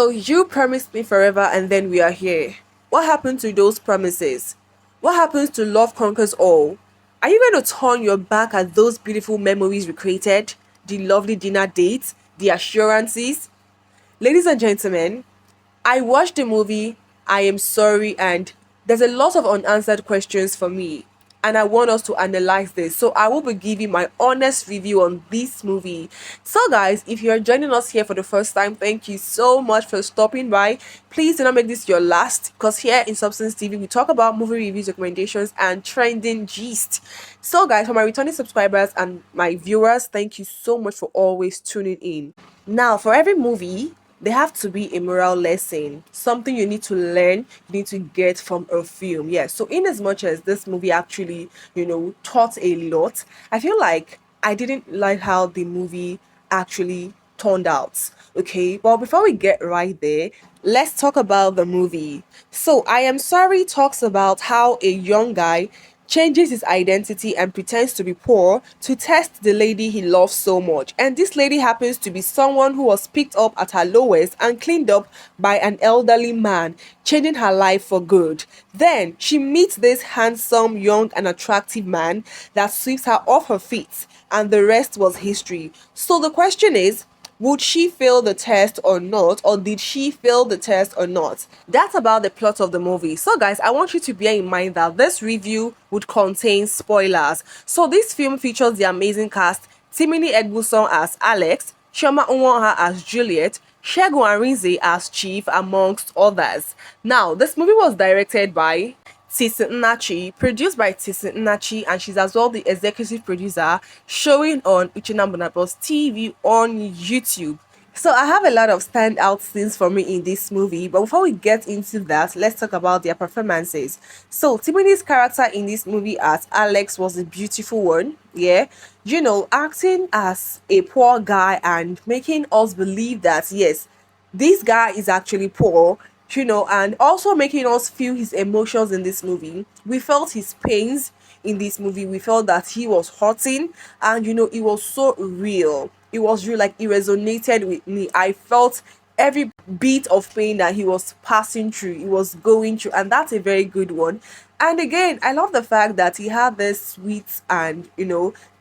So you promised me forever and then we are here. What happened to those promises? What happens to love conquers all? Are you going to turn your back at those beautiful memories we created? The lovely dinner dates? The assurances? Ladies and gentlemen, I watched the movie, I am sorry, and there's a lot of unanswered questions for me. And I want us to analyze this. So I will be giving my honest review on this movie. So guys, if you're joining us here for the first time, thank you so much for stopping by. Please do not make this your last, because here in Substance TV we talk about movie reviews, recommendations, and trending gist. So guys, for my returning subscribers and my viewers, thank you so much for always tuning in. Now, for every movie, there have to be a moral lesson, something you need to learn, you need to get from a film. Yeah, so in as much as this movie actually, taught a lot, I feel like I didn't like how the movie actually turned out. Okay, well, before we get right there, let's talk about the movie. So, I Am Sorry talks about how a young guy changes his identity and pretends to be poor to test the lady he loves so much. And this lady happens to be someone who was picked up at her lowest and cleaned up by an elderly man, changing her life for good. Then she meets this handsome, young, and attractive man that sweeps her off her feet, and the rest was history. So the question is, would she fail the test or not, or did she fail the test or not? That's about the plot of the movie. So guys, I want you to bear in mind that this review would contain spoilers. So this film features the amazing cast: Timini Egbuson as Alex, Chioma as Juliet, Segun Arinze as Chief, amongst others. Now, this movie was directed by Nachi, produced by Nachi, and she's as well the executive producer, showing on Uchenna TV on YouTube. So I have a lot of standout scenes for me in this movie, but before we get into that, let's talk about their performances. So Timothy's character in this movie as Alex was a beautiful one. Yeah, acting as a poor guy and making us believe that yes, this guy is actually poor, and also making us feel his emotions in this movie. We felt his pains in this movie. We felt that he was hurting, and it was so real. It was real, like it resonated with me. I felt every bit of pain that he was passing through, he was going through, and that's a very good one. And again, I love the fact that he had this sweet and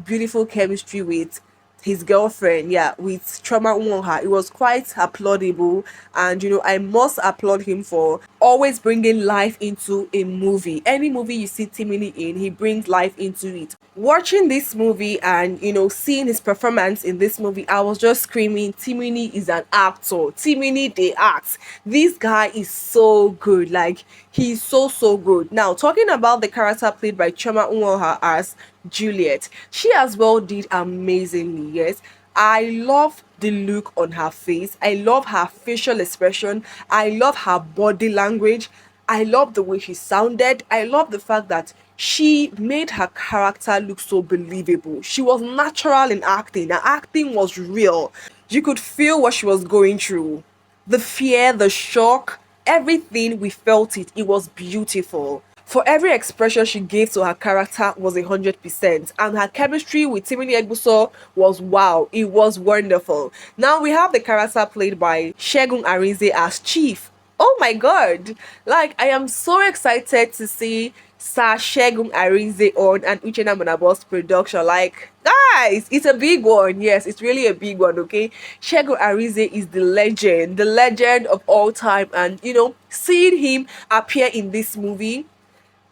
beautiful chemistry with his girlfriend, yeah, with Nwaoha. It was quite applaudable, and I must applaud him for always bringing life into a movie. Any movie you see Timini in, he brings life into it. Watching this movie and seeing his performance in this movie, I was just screaming, Timini is an actor. Timini, they act. This guy is so good. Like, he's so good. Now, talking about the character played by Chioma as Juliet, she as well did amazingly. Yes, I love the look on her face. I love her facial expression. I love her body language. I love the way she sounded. I love the fact that she made her character look so believable. She was natural in acting. Her acting was real. You could feel what she was going through. The fear, the shock, everything, we felt it. It was beautiful. For every expression she gave to her character was 100%, and her chemistry with Timini Egbuson was wow. It was wonderful. Now we have the character played by Segun Arinze as Chief. Oh my god! Like, I am so excited to see Sir Segun Arinze on an Uchenna production. Like, guys, it's a big one. Yes, it's really a big one. Okay, Segun Arinze is the legend of all time, and seeing him appear in this movie,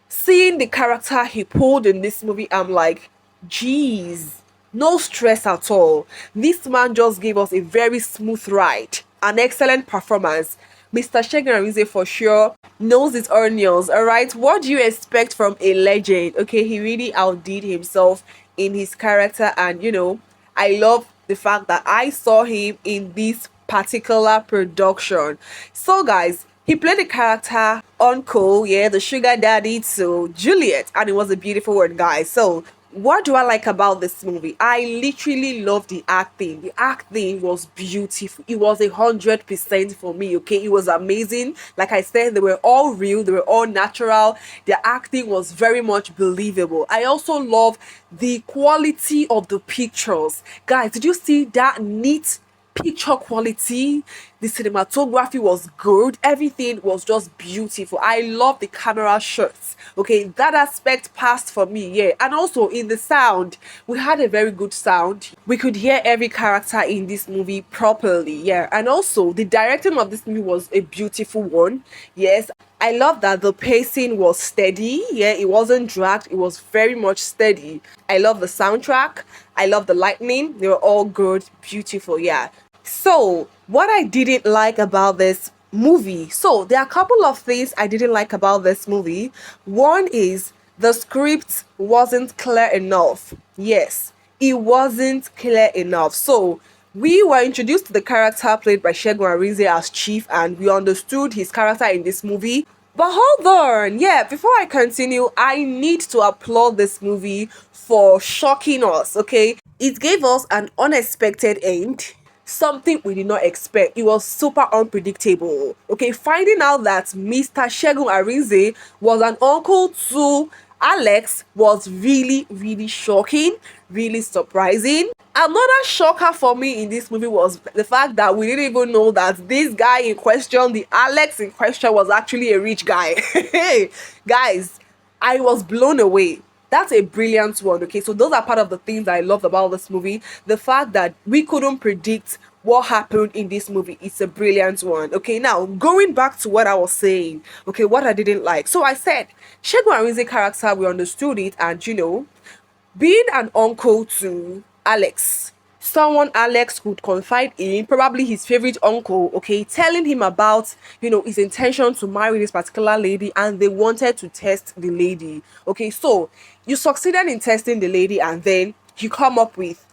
seeing the character he pulled in this movie, I'm like, geez, no stress at all. This man just gave us a very smooth ride, an excellent performance. Mr. Segun Arinze for sure knows his onions. All right, what do you expect from a legend? Okay, he really outdid himself in his character, and I love the fact that I saw him in this particular production. So guys, he played the character Uncle, yeah, the sugar daddy to Juliet, and it was a beautiful one, guys. So what do I like about this movie? I literally love the acting. The acting was beautiful. It was 100% for me. Okay, it was amazing. Like I said, they were all real. They were all natural. The acting was very much believable. I also love the quality of the pictures. Guys, did you see that neat picture quality, the cinematography was good, everything was just beautiful. I love the camera shots. Okay, that aspect passed for me, yeah. And also in the sound, we had a very good sound. We could hear every character in this movie properly, yeah. And also the directing of this movie was a beautiful one. Yes, I love that the pacing was steady. Yeah, it wasn't dragged, it was very much steady. I love the soundtrack. I love the lightning. They were all good, beautiful, yeah. So, what I didn't like about this movie. So, there are a couple of things I didn't like about this movie. One is the script wasn't clear enough. Yes, it wasn't clear enough. So, we were introduced to the character played by Segun Arinze as Chief, and we understood his character in this movie. But hold on, yeah, before I continue, I need to applaud this movie for shocking us, okay? It gave us an unexpected end, something we did not expect. It was super unpredictable, okay? Finding out that Mr. Segun Arinze was an uncle to Alex was really, really shocking, really surprising. Another shocker for me in this movie was the fact that we didn't even know that this guy in question, the Alex in question, was actually a rich guy. Hey, guys, I was blown away. That's a brilliant one, okay? So those are part of the things I loved about this movie. The fact that we couldn't predict what happened in this movie, it's a brilliant one. Okay, now going back to what I was saying, okay, what I didn't like. So I said, Segun Arinze character, we understood it, and being an uncle to Alex, someone Alex could confide in, probably his favorite uncle, okay, telling him about, his intention to marry this particular lady, and they wanted to test the lady. Okay, so you succeeded in testing the lady, and then you come up with,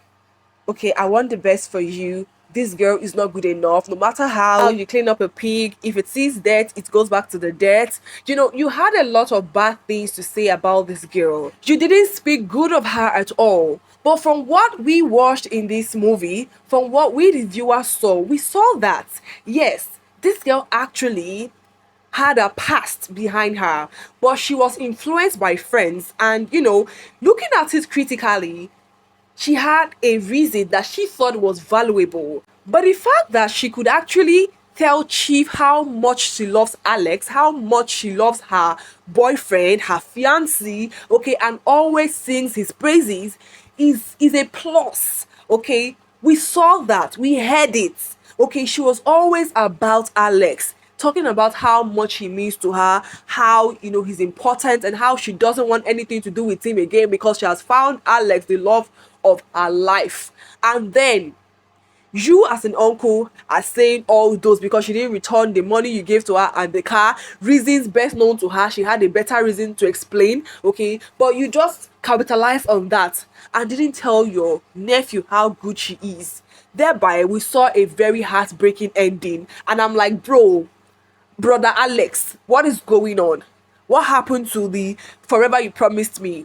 okay, I want the best for you. This girl is not good enough. No matter how you clean up a pig, if it sees dirt, it goes back to the dirt. You had a lot of bad things to say about this girl. You didn't speak good of her at all. But from what we watched in this movie, from what we the viewers saw, we saw that, yes, this girl actually had a past behind her, but she was influenced by friends. And, looking at it critically, she had a reason that she thought was valuable. But the fact that she could actually tell Chief how much she loves Alex, how much she loves her boyfriend, her fiancé, okay, and always sings his praises is a plus, okay? We saw that, we heard it, okay? She was always about Alex, talking about how much he means to her, how he's important, and how she doesn't want anything to do with him again because she has found Alex the love of her life. And then you as an uncle are saying all those because she didn't return the money you gave to her and the car, reasons best known to her. She had a better reason to explain, okay? But you just capitalized on that and didn't tell your nephew how good she is. Thereby, we saw a very heartbreaking ending. And I'm like, brother Alex, what is going on? What happened to the forever you promised me?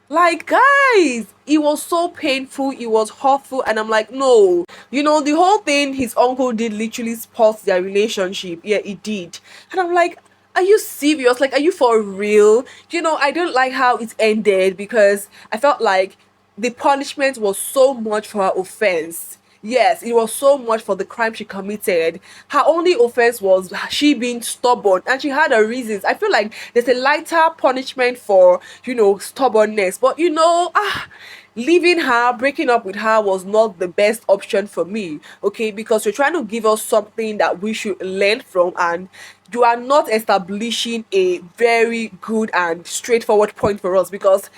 Like, guys, it was so painful, it was hurtful, and I'm like, no. The whole thing his uncle did literally spoils their relationship. Yeah, it did. And I'm like, are you serious? Like, are you for real? I don't like how it ended because I felt like the punishment was so much for her offense. Yes, it was so much for the crime she committed. Her only offense was she being stubborn, and she had her reasons. I feel like there's a lighter punishment for, stubbornness. But leaving her, breaking up with her was not the best option for me, okay? Because you're trying to give us something that we should learn from, and you are not establishing a very good and straightforward point for us because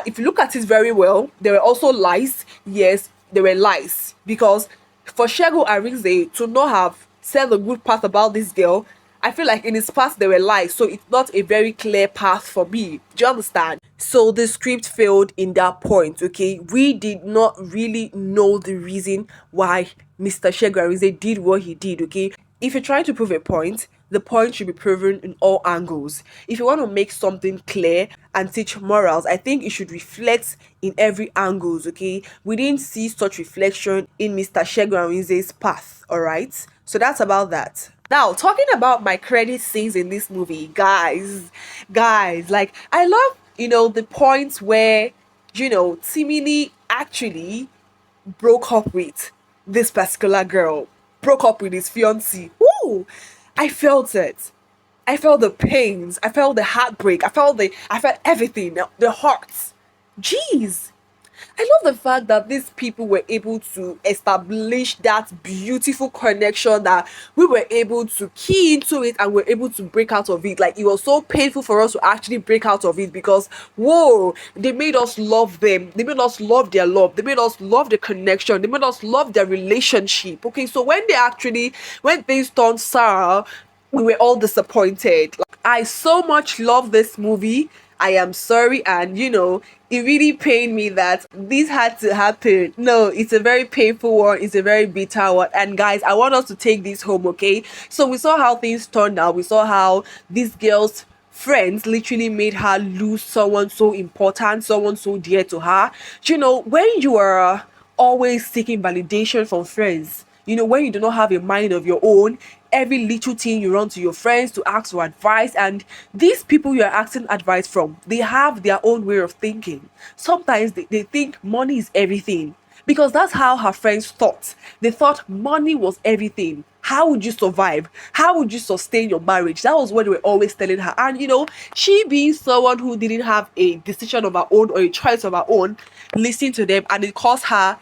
if you look at it very well, there were also lies. Yes, there were lies because for Segun Arinze to not have said the good part about this girl, I feel like in his past there were lies, so it's not a very clear path for me. Do you understand? So the script failed in that point, okay? We did not really know the reason why Mr. Segun Arinze did what he did, okay? If you're trying to prove a point, the point should be proven in all angles. If you want to make something clear and teach morals, I think it should reflect in every angles, okay? We didn't see such reflection in Mr. Segun Arinze's path, alright? So that's about that. Now, talking about my credit scenes in this movie, guys, like, I love, the points where, Timini actually broke up with this particular girl broke up with his fiancée. Woo! I felt it. I felt the pains. I felt the heartbreak. I felt everything. The hurts. Jeez. I love the fact that these people were able to establish that beautiful connection, that we were able to key into it and were able to break out of it. Like, it was so painful for us to actually break out of it because, whoa, they made us love them. They made us love their love. They made us love the connection. They made us love their relationship. Okay, so when things turned sour, we were all disappointed. Like, I so much love this movie. I am sorry, and it really pained me that this had to happen. No, it's a very painful one, it's a very bitter one. And guys, I want us to take this home, okay? So we saw how things turned out, we saw how this girl's friends literally made her lose someone so important, someone so dear to her. When you are always seeking validation from friends, when you do not have a mind of your own, every little thing you run to your friends to ask for advice, and these people you are asking advice from, they have their own way of thinking. Sometimes they think money is everything, because that's how her friends thought. They thought money was everything. How would you survive? How would you sustain your marriage? That was what they were always telling her. And she being someone who didn't have a decision of her own or a choice of her own, listening to them, and it cost her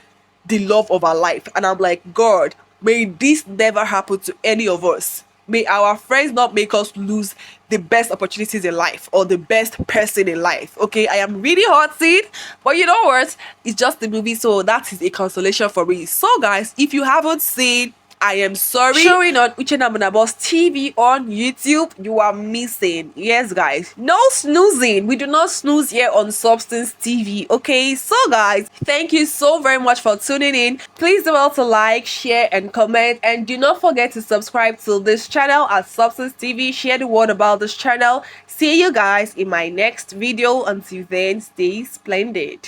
the love of our life. And I'm like, God, may this never happen to any of us. May our friends not make us lose the best opportunities in life or the best person in life. Okay, I am really hot seat, but you know what? It's just the movie, so that is a consolation for me. So guys, if you haven't seen I Am Sorry showing on Uche Namunabos TV on YouTube, you are missing. Yes guys, no snoozing. We do not snooze here on Substance TV. Okay, so guys, thank you so very much for tuning in. Please do well to like, share and comment, and do not forget to subscribe to this channel at Substance TV. Share the word about this channel. See you guys in my next video. Until then, stay splendid.